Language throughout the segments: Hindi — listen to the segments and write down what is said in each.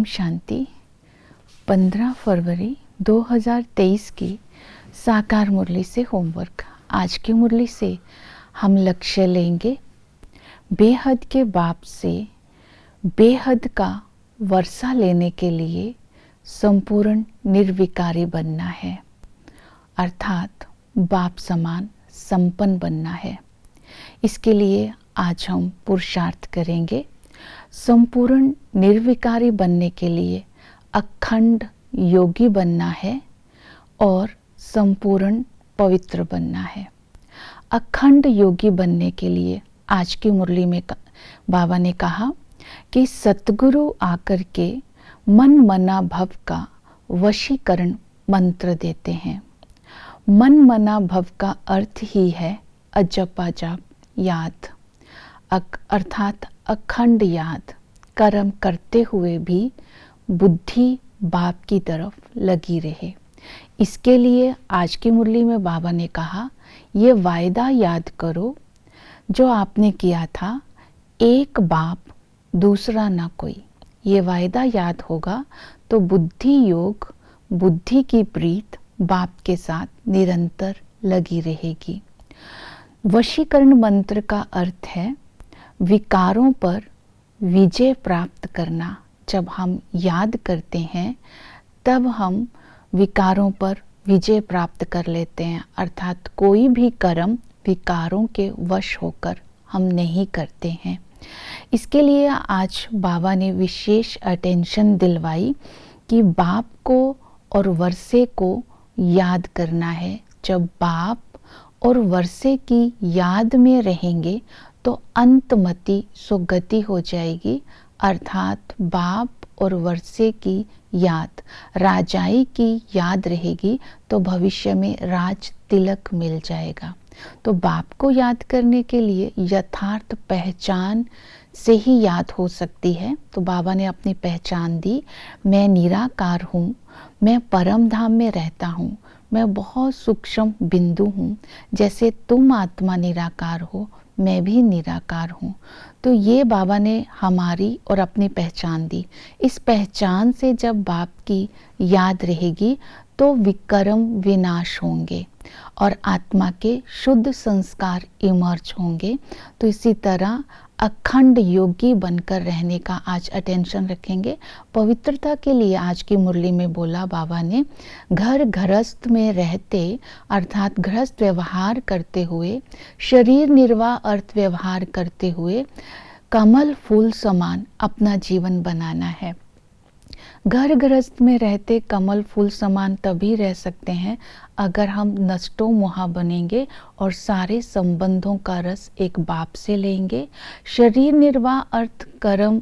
शांति। 15 फरवरी 2023 की साकार मुरली से होमवर्क। आज की मुरली से हम लक्ष्य लेंगे बेहद के बाप से बेहद का वर्षा लेने के लिए संपूर्ण निर्विकारी बनना है, अर्थात बाप समान संपन्न बनना है। इसके लिए आज हम पुरुषार्थ करेंगे। संपूर्ण निर्विकारी बनने के लिए अखंड योगी बनना है और संपूर्ण पवित्र बनना है। अखंड योगी बनने के लिए आज की मुरली में बाबा ने कहा कि सतगुरु आकर के मन मना भव का वशीकरण मंत्र देते हैं। मन मना भव का अर्थ ही है अजप अजप याद, अर्थात अखंड याद। कर्म करते हुए भी बुद्धि बाप की तरफ लगी रहे। इसके लिए आज की मुरली में बाबा ने कहा, ये वायदा याद करो जो आपने किया था, एक बाप दूसरा ना कोई। ये वायदा याद होगा तो बुद्धि योग, बुद्धि की प्रीत बाप के साथ निरंतर लगी रहेगी। वशीकरण मंत्र का अर्थ है विकारों पर विजय प्राप्त करना। जब हम याद करते हैं तब हम विकारों पर विजय प्राप्त कर लेते हैं, अर्थात कोई भी कर्म विकारों के वश होकर हम नहीं करते हैं। इसके लिए आज बाबा ने विशेष अटेंशन दिलवाई कि बाप को और वर्षे को याद करना है। जब बाप और वर्षे की याद में रहेंगे तो अंतमति सुगति हो जाएगी, अर्थात बाप और वर्षे की याद, राजाई की याद रहेगी तो भविष्य में राज तिलक मिल जाएगा। तो बाप को याद करने के लिए यथार्थ पहचान से ही याद हो सकती है। तो बाबा ने अपनी पहचान दी, मैं निराकार हूँ, मैं परम धाम में रहता हूँ, मैं बहुत सूक्ष्म बिंदु हूँ। जैसे तुम आत्मा निराकार हो, मैं भी निराकार हूँ। तो ये बाबा ने हमारी और अपनी पहचान दी। इस पहचान से जब बाप की याद रहेगी तो विकर्म विनाश होंगे और आत्मा के शुद्ध संस्कार इमर्ज होंगे। तो इसी तरह अखंड योगी बनकर रहने का आज अटेंशन रखेंगे। पवित्रता के लिए आज की मुरली में बोला बाबा ने, घर गृहस्थ में रहते अर्थात गृहस्थ व्यवहार करते हुए, शरीर निर्वाह अर्थ व्यवहार करते हुए कमल फूल समान अपना जीवन बनाना है। घर गृहस्थ में रहते कमल फूल समान तभी रह सकते हैं अगर हम नष्टो मोहा बनेंगे और सारे संबंधों का रस एक बाप से लेंगे। शरीर निर्वाह अर्थ कर्म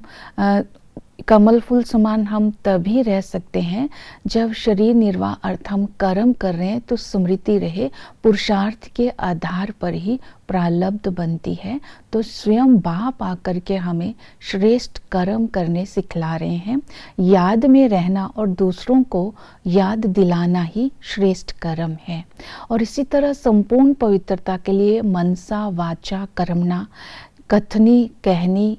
कमल फूल समान हम तभी रह सकते हैं जब शरीर निर्वाह अर्थ हम कर्म कर रहे हैं तो स्मृति रहे, पुरुषार्थ के आधार पर ही प्रारब्ध बनती है। तो स्वयं बाप आकर के हमें श्रेष्ठ कर्म करने सिखला रहे हैं। याद में रहना और दूसरों को याद दिलाना ही श्रेष्ठ कर्म है। और इसी तरह संपूर्ण पवित्रता के लिए मनसा वाचा कर्मणा, कथनी कहनी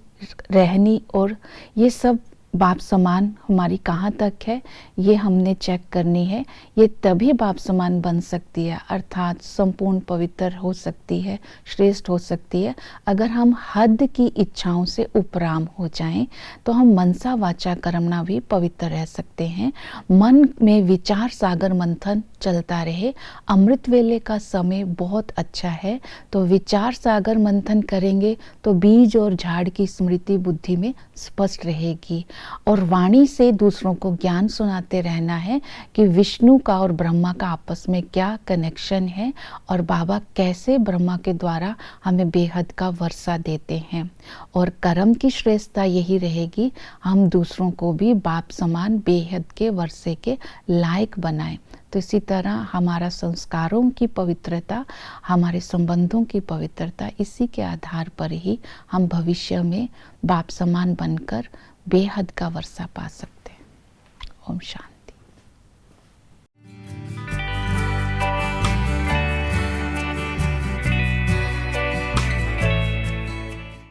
रहनी और ये सब बाप समान हमारी कहाँ तक है ये हमने चेक करनी है। ये तभी बाप समान बन सकती है, अर्थात संपूर्ण पवित्र हो सकती है, श्रेष्ठ हो सकती है अगर हम हद की इच्छाओं से उपराम हो जाएं। तो हम मनसा वाचा कर्मणा भी पवित्र रह सकते हैं। मन में विचार सागर मंथन चलता रहे। अमृत वेले का समय बहुत अच्छा है, तो विचार सागर मंथन करेंगे तो बीज और झाड़ की स्मृति बुद्धि में स्पष्ट रहेगी। और वाणी से दूसरों को ज्ञान सुनाते रहना है कि विष्णु का और ब्रह्मा का आपस में क्या कनेक्शन है और बाबा कैसे ब्रह्मा के द्वारा हमें बेहद का वर्षा देते हैं। और कर्म की श्रेष्ठता यही रहेगी, हम दूसरों को भी बाप समान बेहद के वर्षे के लायक बनाएं। तो इसी तरह हमारा संस्कारों की पवित्रता, हमारे संबंधों की पवित्रता, इसी के आधार पर ही हम भविष्य में बाप समान बनकर बेहद का वर्षा पा सकते हैं। ओम शांति।